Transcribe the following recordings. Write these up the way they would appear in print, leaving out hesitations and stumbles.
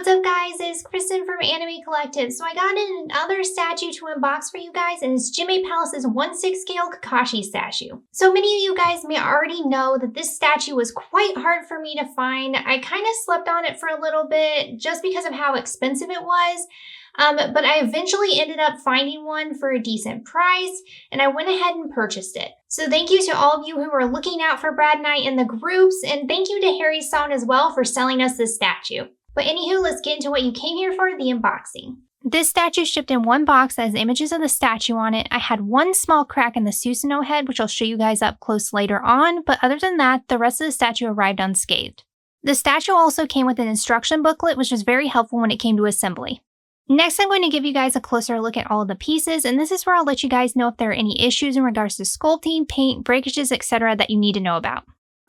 What's up guys, it's Kristen from Anime Collective. So I got in another statue to unbox for you guys, and it's Jimei Palace's 1/6 scale Kakashi statue. So many of you guys may already know that this statue was quite hard for me to find. I kind of slept on it for a little bit just because of how expensive it was. But I eventually ended up finding one for a decent price, and I went ahead and purchased it. So thank you to all of you who are looking out for Brad Knight in the groups, and thank you to Harry Son as well for selling us this statue. But anywho, let's get into what you came here for, the unboxing. This statue shipped in one box that has images of the statue on it. I had one small crack in the Susanoo head, which I'll show you guys up close later on, but other than that, the rest of the statue arrived unscathed. The statue also came with an instruction booklet, which was very helpful when it came to assembly. Next, I'm going to give you guys a closer look at all of the pieces, and this is where I'll let you guys know if there are any issues in regards to sculpting, paint, breakages, etc. that you need to know about.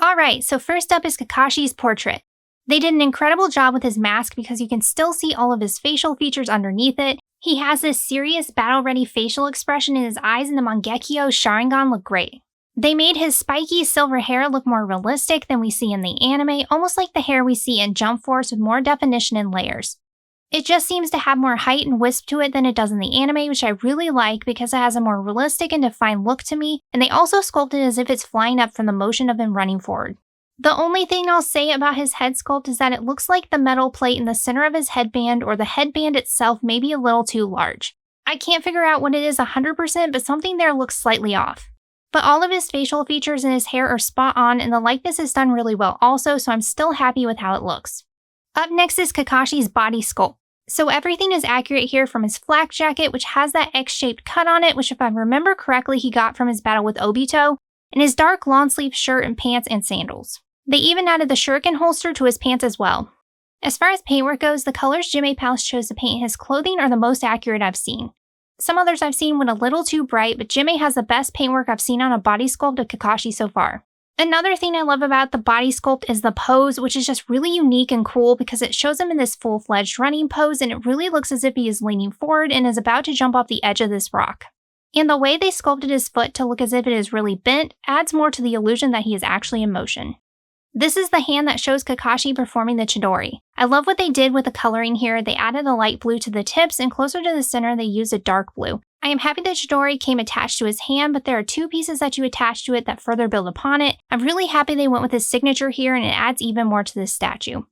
Alright, so first up is Kakashi's portrait. They did an incredible job with his mask because you can still see all of his facial features underneath it. He has this serious battle-ready facial expression, and his eyes in the Mangekyo Sharingan look great. They made his spiky silver hair look more realistic than we see in the anime, almost like the hair we see in Jump Force with more definition and layers. It just seems to have more height and wisp to it than it does in the anime, which I really like because it has a more realistic and defined look to me, and they also sculpted it as if it's flying up from the motion of him running forward. The only thing I'll say about his head sculpt is that it looks like the metal plate in the center of his headband or the headband itself may be a little too large. I can't figure out what it is 100%, but something there looks slightly off. But all of his facial features and his hair are spot on, and the likeness is done really well also, so I'm still happy with how it looks. Up next is Kakashi's body sculpt. So everything is accurate here, from his flak jacket, which has that X-shaped cut on it, which if I remember correctly he got from his battle with Obito, and his dark long sleeve shirt and pants and sandals. They even added the shuriken holster to his pants as well. As far as paintwork goes, the colors Jimei Palace chose to paint his clothing are the most accurate I've seen. Some others I've seen went a little too bright, but Jimei has the best paintwork I've seen on a body sculpt of Kakashi so far. Another thing I love about the body sculpt is the pose, which is just really unique and cool because it shows him in this full-fledged running pose, and it really looks as if he is leaning forward and is about to jump off the edge of this rock. And the way they sculpted his foot to look as if it is really bent adds more to the illusion that he is actually in motion. This is the hand that shows Kakashi performing the Chidori. I love what they did with the coloring here. They added a light blue to the tips, and closer to the center they used a dark blue. I am happy that Chidori came attached to his hand, but there are two pieces that you attach to it that further build upon it. I'm really happy they went with his signature here, and it adds even more to this statue.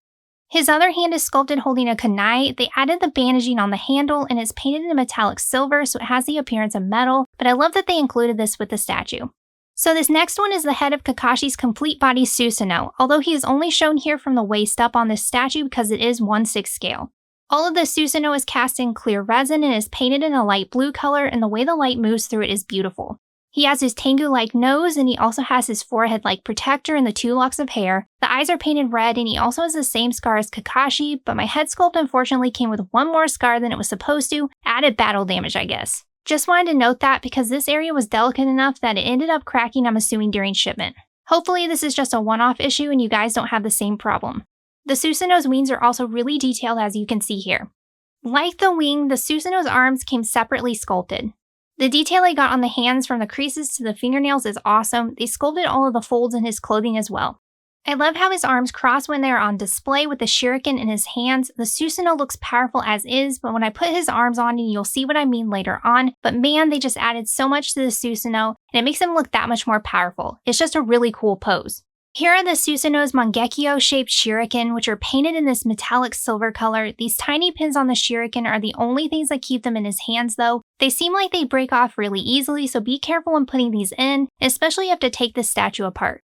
His other hand is sculpted holding a kunai. They added the bandaging on the handle, and it's painted in metallic silver, so it has the appearance of metal, but I love that they included this with the statue. So this next one is the head of Kakashi's Complete Body Susanoo, although he is only shown here from the waist up on this statue because it is 1/6 scale. All of the Susanoo is cast in clear resin and is painted in a light blue color, and the way the light moves through it is beautiful. He has his Tengu-like nose, and he also has his forehead-like protector and the 2 locks of hair. The eyes are painted red, and he also has the same scar as Kakashi, but my head sculpt unfortunately came with one more scar than it was supposed to, added battle damage I guess. Just wanted to note that because this area was delicate enough that it ended up cracking, I'm assuming, during shipment. Hopefully this is just a one-off issue and you guys don't have the same problem. The Susanoo's wings are also really detailed, as you can see here. Like the wing, the Susanoo's arms came separately sculpted. The detail I got on the hands from the creases to the fingernails is awesome. They sculpted all of the folds in his clothing as well. I love how his arms cross when they are on display with the shuriken in his hands. The Susanoo looks powerful as is, but when I put his arms on, and you'll see what I mean later on, but man, they just added so much to the Susanoo, and it makes him look that much more powerful. It's just a really cool pose. Here are the Susanoo's Mangekyo-shaped shuriken, which are painted in this metallic silver color. These tiny pins on the shuriken are the only things that keep them in his hands though. They seem like they break off really easily, so be careful when putting these in, especially if you have to take this statue apart.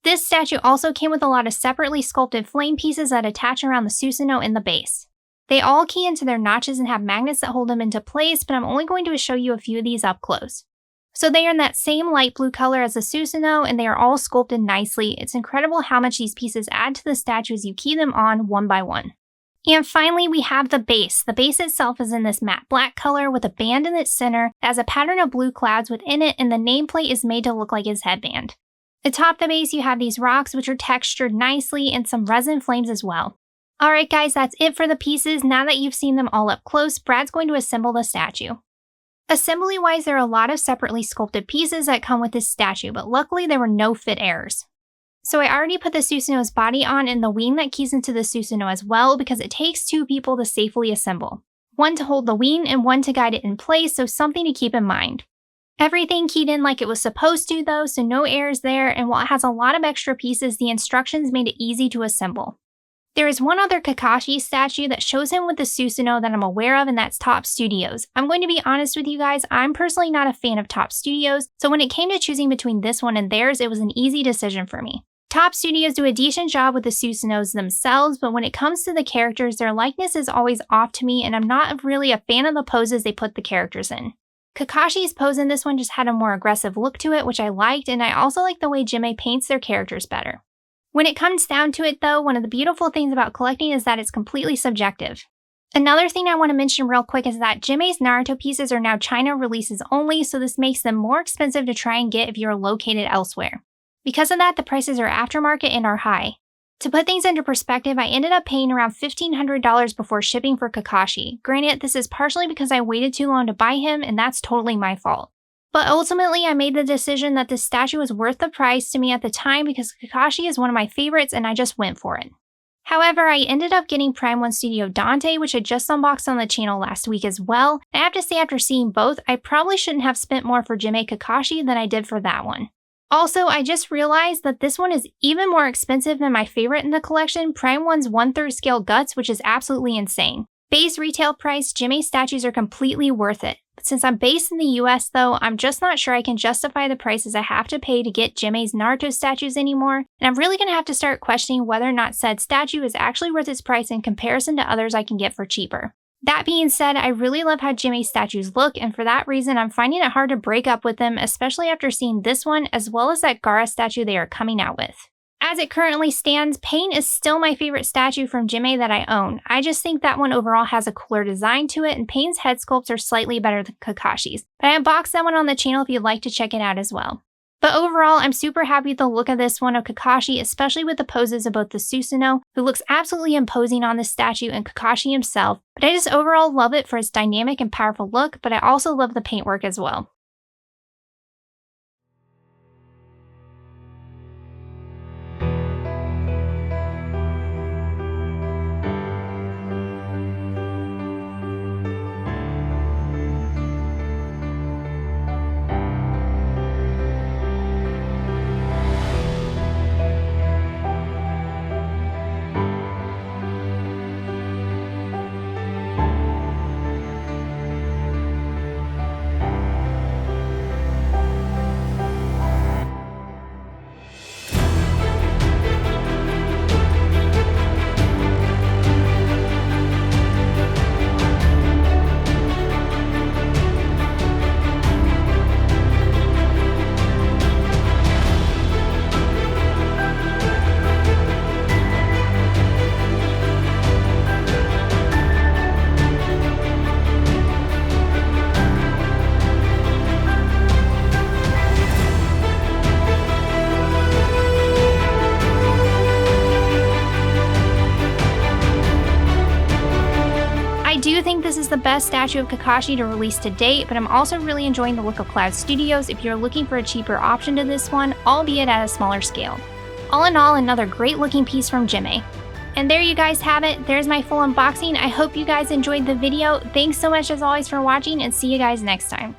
This statue also came with a lot of separately sculpted flame pieces that attach around the Susanoo in the base. They all key into their notches and have magnets that hold them into place, but I'm only going to show you a few of these up close. So they are in that same light blue color as the Susanoo, and they are all sculpted nicely. It's incredible how much these pieces add to the statue as you key them on one by one. And finally, we have the base. The base itself is in this matte black color with a band in its center that has a pattern of blue clouds within it, and the nameplate is made to look like his headband. Atop the base, you have these rocks which are textured nicely and some resin flames as well. Alright guys, that's it for the pieces. Now that you've seen them all up close, Brad's going to assemble the statue. Assembly-wise, there are a lot of separately sculpted pieces that come with this statue, but luckily there were no fit errors. So I already put the Susanoo's body on and the wing that keys into the Susanoo as well because it takes 2 people to safely assemble. One to hold the wing and one to guide it in place, so something to keep in mind. Everything keyed in like it was supposed to though, so no errors there, and while it has a lot of extra pieces, the instructions made it easy to assemble. There is one other Kakashi statue that shows him with the Susanoo that I'm aware of, and that's Top Studios. I'm going to be honest with you guys, I'm personally not a fan of Top Studios, so when it came to choosing between this one and theirs, it was an easy decision for me. Top Studios do a decent job with the Susanoos themselves, but when it comes to the characters, their likeness is always off to me, and I'm not really a fan of the poses they put the characters in. Kakashi's pose in this one just had a more aggressive look to it, which I liked, and I also like the way Jimei paints their characters better. When it comes down to it though, one of the beautiful things about collecting is that it's completely subjective. Another thing I want to mention real quick is that Jimei's Naruto pieces are now China releases only, so this makes them more expensive to try and get if you're located elsewhere. Because of that, the prices are aftermarket and are high. To put things into perspective, I ended up paying around $1,500 before shipping for Kakashi. Granted, this is partially because I waited too long to buy him, and that's totally my fault. But ultimately, I made the decision that this statue was worth the price to me at the time because Kakashi is one of my favorites and I just went for it. However, I ended up getting Prime 1 Studio Dante, which I just unboxed on the channel last week as well. And I have to say, after seeing both, I probably shouldn't have spent more for Jimei Kakashi than I did for that one. Also, I just realized that this one is even more expensive than my favorite in the collection, Prime 1's 1/3 scale Guts, which is absolutely insane. Base retail price, Jimei statues are completely worth it. But since I'm based in the US though, I'm just not sure I can justify the prices I have to pay to get Jimei's Naruto statues anymore, and I'm really gonna have to start questioning whether or not said statue is actually worth its price in comparison to others I can get for cheaper. That being said, I really love how Jimei statues look, and for that reason, I'm finding it hard to break up with them, especially after seeing this one, as well as that Gaara statue they are coming out with. As it currently stands, Pain is still my favorite statue from Jimei that I own. I just think that one overall has a cooler design to it, and Pain's head sculpts are slightly better than Kakashi's. But I unboxed that one on the channel if you'd like to check it out as well. But overall, I'm super happy with the look of this one of Kakashi, especially with the poses of both the Susanoo, who looks absolutely imposing on this statue, and Kakashi himself. But I just overall love it for its dynamic and powerful look, but I also love the paintwork as well. I do think this is the best statue of Kakashi to release to date, but I'm also really enjoying the look of Cloud Studios if you're looking for a cheaper option to this one, albeit at a smaller scale. All in all, another great looking piece from Jimei. And there you guys have it, there's my full unboxing. I hope you guys enjoyed the video. Thanks so much as always for watching, and see you guys next time.